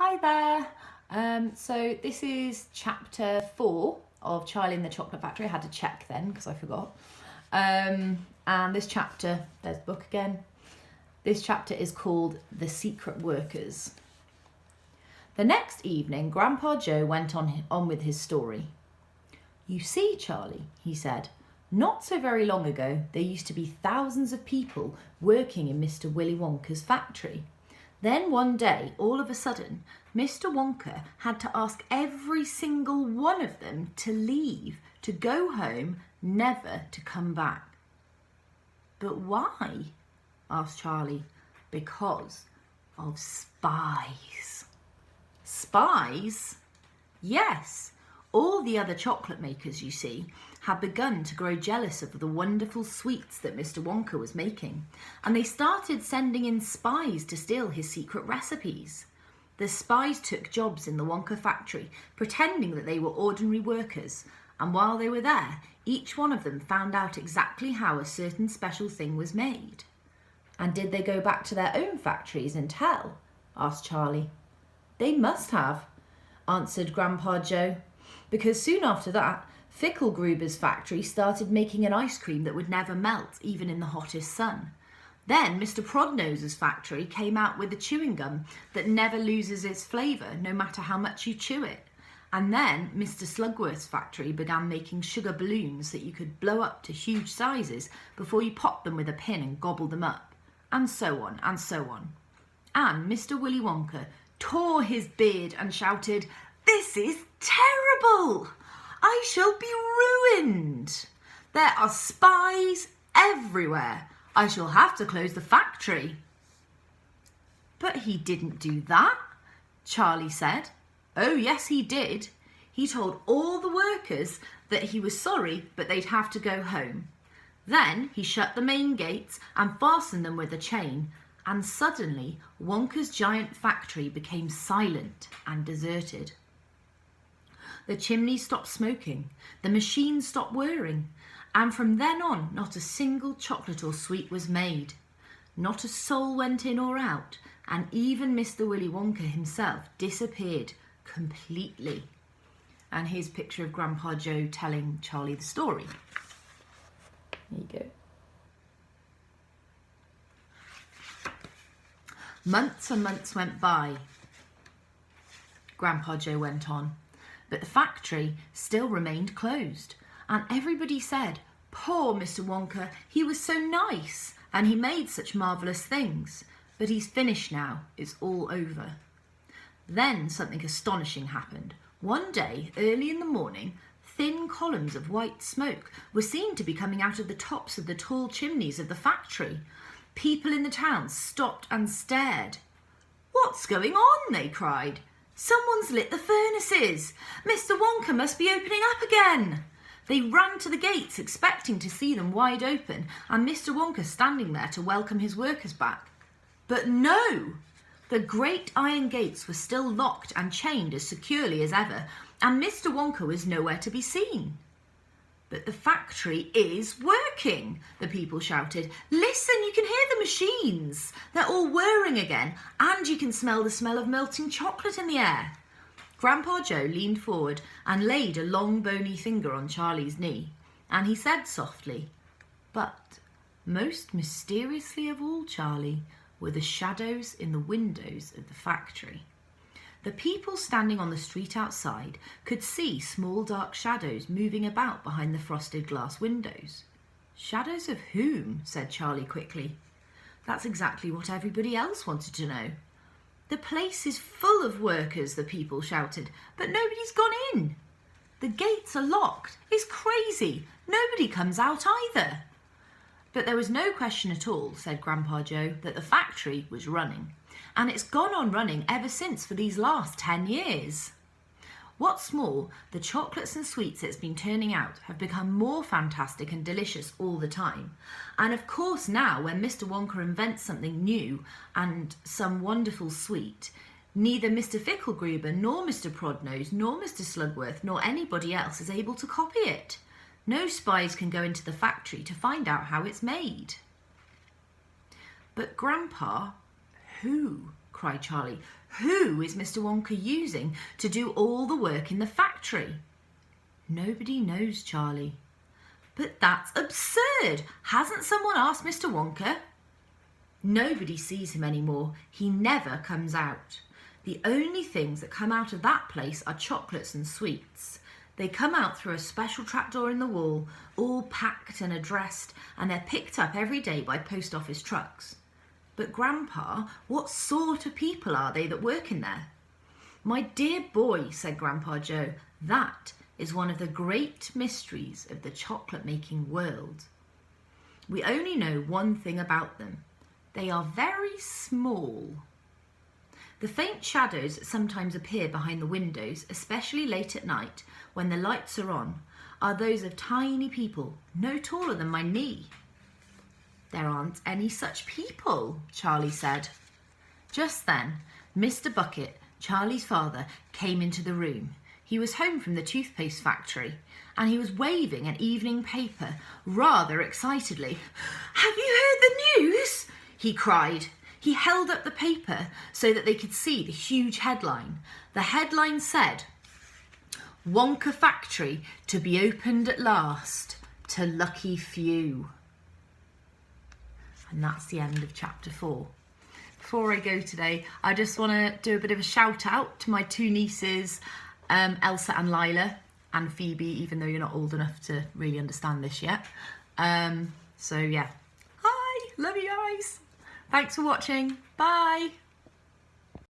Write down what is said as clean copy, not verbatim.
Hi there. So this is chapter 4 of Charlie and the Chocolate Factory. I had to check then because I forgot. And this chapter, there's the book again. This chapter is called The Secret Workers. The next evening, Grandpa Joe went on with his story. You see, Charlie, he said, not so very long ago, there used to be thousands of people working in Mr. Willy Wonka's factory. Then one day, all of a sudden, Mr. Wonka had to ask every single one of them to leave, to go home, never to come back. But why? Asked Charlie. Because of spies. Spies? Yes. All the other chocolate makers, you see, had begun to grow jealous of the wonderful sweets that Mr. Wonka was making, and they started sending in spies to steal his secret recipes. The spies took jobs in the Wonka factory, pretending that they were ordinary workers, and while they were there, each one of them found out exactly how a certain special thing was made. And did they go back to their own factories and tell? Asked Charlie. They must have, answered Grandpa Joe, because soon after that, Fickelgruber's factory started making an ice cream that would never melt, even in the hottest sun. Then Mr. Prodnose's factory came out with a chewing gum that never loses its flavour, no matter how much you chew it. And then Mr. Slugworth's factory began making sugar balloons that you could blow up to huge sizes before you popped them with a pin and gobbled them up. And so on, and so on. And Mr. Willy Wonka tore his beard and shouted, "This is terrible! I shall be ruined. There are spies everywhere. I shall have to close the factory." But he didn't do that, Charlie said. Oh, yes, he did. He told all the workers that he was sorry, but they'd have to go home. Then he shut the main gates and fastened them with a chain, and suddenly Wonka's giant factory became silent and deserted. The chimney stopped smoking, the machines stopped whirring, and from then on not a single chocolate or sweet was made. Not a soul went in or out, and even Mr. Willy Wonka himself disappeared completely. And here's a picture of Grandpa Joe telling Charlie the story. There you go. Months and months went by, Grandpa Joe went on. But the factory still remained closed, and everybody said, "Poor Mr. Wonka, he was so nice, and he made such marvellous things. But he's finished now, it's all over." Then something astonishing happened. One day, early in the morning, thin columns of white smoke were seen to be coming out of the tops of the tall chimneys of the factory. People in the town stopped and stared. "What's going on?" they cried. "Someone's lit the furnaces! Mr. Wonka must be opening up again!" They ran to the gates, expecting to see them wide open, and Mr. Wonka standing there to welcome his workers back. But no! The great iron gates were still locked and chained as securely as ever, and Mr. Wonka was nowhere to be seen. "But the factory is working," the people shouted. "Listen, you can hear the machines. They're all whirring again, and you can smell the smell of melting chocolate in the air." Grandpa Joe leaned forward and laid a long bony finger on Charlie's knee, and he said softly, "But most mysteriously of all, Charlie, were the shadows in the windows of the factory." The people standing on the street outside could see small dark shadows moving about behind the frosted glass windows. "Shadows of whom?" said Charlie quickly. That's exactly what everybody else wanted to know. "The place is full of workers," the people shouted, "but nobody's gone in. The gates are locked. It's crazy. Nobody comes out either." But there was no question at all, said Grandpa Joe, that the factory was running. And it's gone on running ever since for these last 10 years. What's more, the chocolates and sweets it's been turning out have become more fantastic and delicious all the time. And of course now, when Mr. Wonka invents something new and some wonderful sweet, neither Mr. Fickelgruber nor Mr. Prodnose nor Mr. Slugworth nor anybody else is able to copy it. No spies can go into the factory to find out how it's made. "But Grandpa, who cried Charlie. "Who is Mr. Wonka using to do all the work in the factory?" "Nobody knows, Charlie." "But that's absurd. Hasn't someone asked Mr. Wonka?" "Nobody sees him anymore. He never comes out. The only things that come out of that place are chocolates and sweets. They come out through a special trapdoor in the wall, all packed and addressed, and they're picked up every day by post office trucks." "But Grandpa, what sort of people are they that work in there?" "My dear boy," said Grandpa Joe, "that is one of the great mysteries of the chocolate making world. We only know one thing about them. They are very small. The faint shadows that sometimes appear behind the windows, especially late at night when the lights are on, are those of tiny people no taller than my knee." "There aren't any such people," Charlie said. Just then, Mr. Bucket, Charlie's father, came into the room. He was home from the toothpaste factory, and he was waving an evening paper rather excitedly. "Have you heard the news?" he cried. He held up the paper so that they could see the huge headline. The headline said, "Wonka Factory to be opened at last, to lucky few." And that's the end of chapter 4. Before I go today, I just want to do a bit of a shout out to my two nieces, Elsa and Lila, and Phoebe, even though you're not old enough to really understand this yet. So yeah, hi, love you guys. Thanks for watching. Bye.